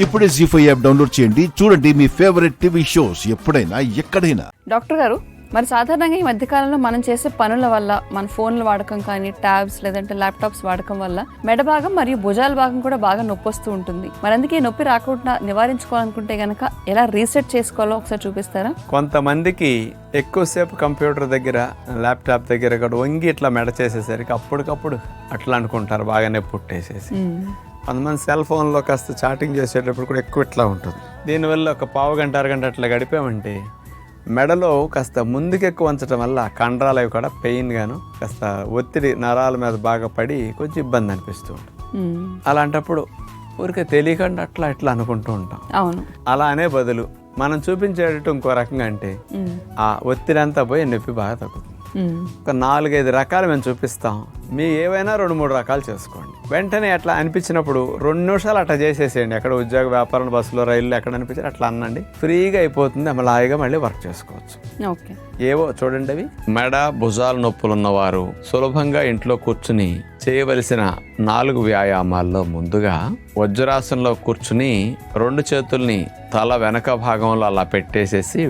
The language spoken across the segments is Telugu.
ఇప్పుడే జీ5 యాప్ డౌన్లోడ్ చేయండి. చూడండి మీ ఫేవరెట్ టీవీ షోస్ ఎప్పుడైనా ఎక్కడైనా. డాక్టర్ గారు, మరి సాధారణంగా ఈ మధ్యకాలంలో మనం చేసే పనుల వల్ల మన ఫోన్ల వాడకం కానీ, ట్యాబ్స్ లేదంటే ల్యాప్టాప్స్ వాడకం వల్ల మెడ భాగం మరియు భుజాల భాగం కూడా బాగా నొప్పి వస్తూ ఉంటుంది. మరి అందుకే నొప్పి రాకుండా నివారించుకోవాలనుకుంటే గనక ఎలా రీసెట్ చేసుకోవాలో ఒకసారి చూపిస్తారా? కొంతమందికి ఎక్కువసేపు కంప్యూటర్ దగ్గర, ల్యాప్టాప్ దగ్గర కూడా వంగి ఇట్లా మెడ చేసేసరికి అప్పటికప్పుడు అట్లా అనుకుంటారు బాగానే పుట్టేసేసి. కొంతమంది సెల్ ఫోన్లో కాస్త చాటింగ్ చేసేటప్పుడు కూడా ఎక్కువ ఇట్లా ఉంటుంది. దీనివల్ల ఒక పావు గంట అరగంట అట్లా గడిపామంటే మెడలో కాస్త ముందుకు ఎక్కువ వంచడం వల్ల కండరాలు అవి కూడా పెయిన్ గాను కాస్త ఒత్తిడి నరాల మీద బాగా పడి కొంచెం ఇబ్బంది అనిపిస్తూ ఉంటుంది. అలాంటప్పుడు ఊరికే తెలియకుండా అట్లా ఇట్లా అనుకుంటూ ఉంటాం. అవును, అలా అనే బదులు మనం చూపించేటట్టు ఇంకో రకంగా అంటే ఆ ఒత్తిడి అంతా పోయి నొప్పి బాగా తగ్గుతుంది. ఒక 4-5 రకాలు మేము చూపిస్తాం. మీ ఏవైనా 2-3 రకాలు చేసుకోండి. వెంటనే అట్లా అనిపించినప్పుడు 2 నిమిషాలు అట్లా చేసేసేయండి. ఎక్కడ ఉద్యోగ వ్యాపారం, బస్సులో, రైల్లో ఎక్కడ అనిపించారు అట్లా అనండి. ఫ్రీగా అయిపోతుంది. హాయిగా మళ్ళీ వర్క్ చేసుకోవచ్చు. ఓకే, ఏవో చూడండి అవి. మెడ భుజాల నొప్పులు ఉన్నవారు సులభంగా ఇంట్లో కూర్చుని చేయవలసిన 4 వ్యాయామాల్లో ముందుగా వజ్రాసనంలో కూర్చుని 2 చేతుల్ని తల వెనక భాగంలో అలా పెట్టేసేసి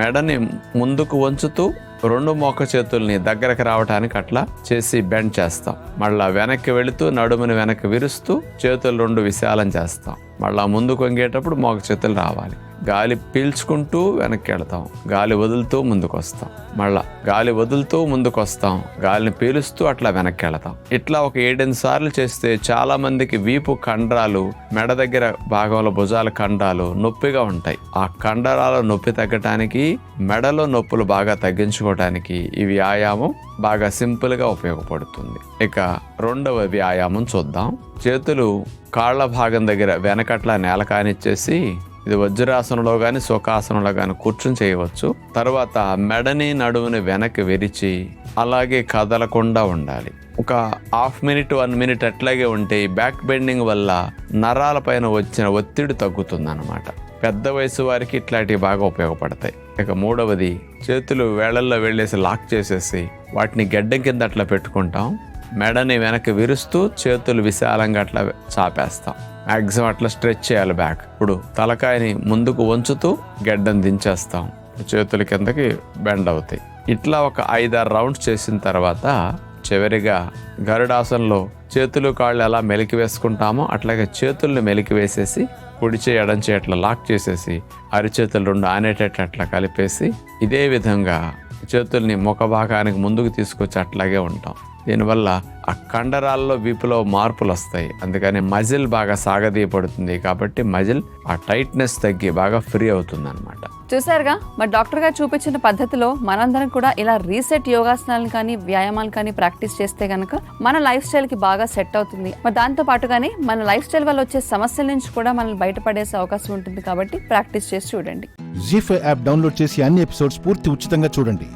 మెడని ముందుకు వంచుతూ 2 మోక చేతుల్ని దగ్గరకు రావడానికి అట్లా చేసి బెండ్ చేస్తాం. మళ్ళా వెనక్కి వెళుతూ నడుముని వెనక్కి విరుస్తూ చేతులు 2 విశాలం చేస్తాం. మళ్ళా ముందుకు వంగేటప్పుడు మోక చేతులు రావాలి. గాలి పీల్చుకుంటూ వెనక్కి వెళతాం, గాలి వదులుతూ ముందుకు వస్తాం, మళ్ళా గాలి వదులుతూ ముందుకు వస్తాం, గాలిని పీలుస్తూ అట్లా వెనక్కి వెళతాం. ఇట్లా ఒక 7-8 సార్లు చేస్తే చాలా మందికి వీపు కండరాలు, మెడ దగ్గర భాగంలో భుజాల కండరాలు నొప్పిగా ఉంటాయి. ఆ కండరాల నొప్పి తగ్గటానికి, మెడలో నొప్పులు బాగా తగ్గించుకోవడానికి ఈ వ్యాయామం బాగా సింపుల్గా ఉపయోగపడుతుంది. ఇక 2వ వ్యాయామం చూద్దాం. చేతులు కాళ్ళ భాగం దగ్గర వెనకట్లా నేల కానిచ్చేసి, ఇది వజ్రాసనంలో కానీ సుఖాసనంలో కానీ కూర్చుని చేయవచ్చు. తర్వాత మెడని నడుముని వెనక్కి విరిచి అలాగే కదలకుండా ఉండాలి. ఒక 1/2 మినిట్ 1 మినిట్ అట్లాగే ఉంటే బ్యాక్ బెండింగ్ వల్ల నరాల పైన వచ్చిన ఒత్తిడి తగ్గుతుంది అన్నమాట. పెద్ద వయసు వారికి ఇట్లాంటివి బాగా ఉపయోగపడతాయి. ఇక 3వది, చేతులు వేళల్లో వెళ్ళేసి లాక్ చేసేసి వాటిని గెడ్డం కింద అట్లా పెట్టుకుంటాం. మెడని వెనక్కి విరుస్తూ చేతులు విశాలంగా అట్లా చాపేస్తాం. మ్యాక్సిమం అట్లా స్ట్రెచ్ చేయాలి బ్యాక్. ఇప్పుడు తలకాయని ముందుకు వంచుతూ గెడ్డం దించేస్తాం. చేతుల కిందకి బెండ్ అవుతాయి. ఇట్లా ఒక 5-6 రౌండ్స్ చేసిన తర్వాత చివరిగా గరుడాసనంలో చేతులు కాళ్ళు ఎలా మెలికి వేసుకుంటామో అట్లాగే చేతుల్ని మెలికి వేసేసి కుడి చేయి ఎడం చేయి అట్లా లాక్ చేసేసి అరిచేతులు 2 ఆనేటట్టు అట్లా కలిపేసి ఇదే విధంగా చేతుల్ని ముఖ భాగానికి ముందుకు తీసుకొచ్చి అట్లాగే ఉంటాం. దీనివల్ల ఆ కండరాల్లో వీపులో మార్పులు వస్తాయి. అందుకని మజిల్ బాగా సాగదీయబడుతుంది. కాబట్టి మజిల్ ఆ టైట్నెస్ తగ్గి బాగా ఫ్రీ అవుతుంది అనమాట. చూసారుగా, మరి డాక్టర్ గారు చూపించిన పద్ధతిలో మనందరం కూడా ఇలా రీసెట్ యోగాసనాలను కానీ, వ్యాయామాలు కానీ ప్రాక్టీస్ చేస్తే కనుక మన లైఫ్ స్టైల్ కి బాగా సెట్ అవుతుంది. మరి దాంతో పాటుగానే మన లైఫ్ స్టైల్ వల్ల వచ్చే సమస్యల నుంచి కూడా మనల్ని బయటపడేసే అవకాశం ఉంటుంది. కాబట్టి ప్రాక్టీస్ చేసి చూడండి. జీ5 యాప్ డౌన్లోడ్ చేసి అన్ని ఎపిసోడ్స్ పూర్తి ఉచితంగా చూడండి.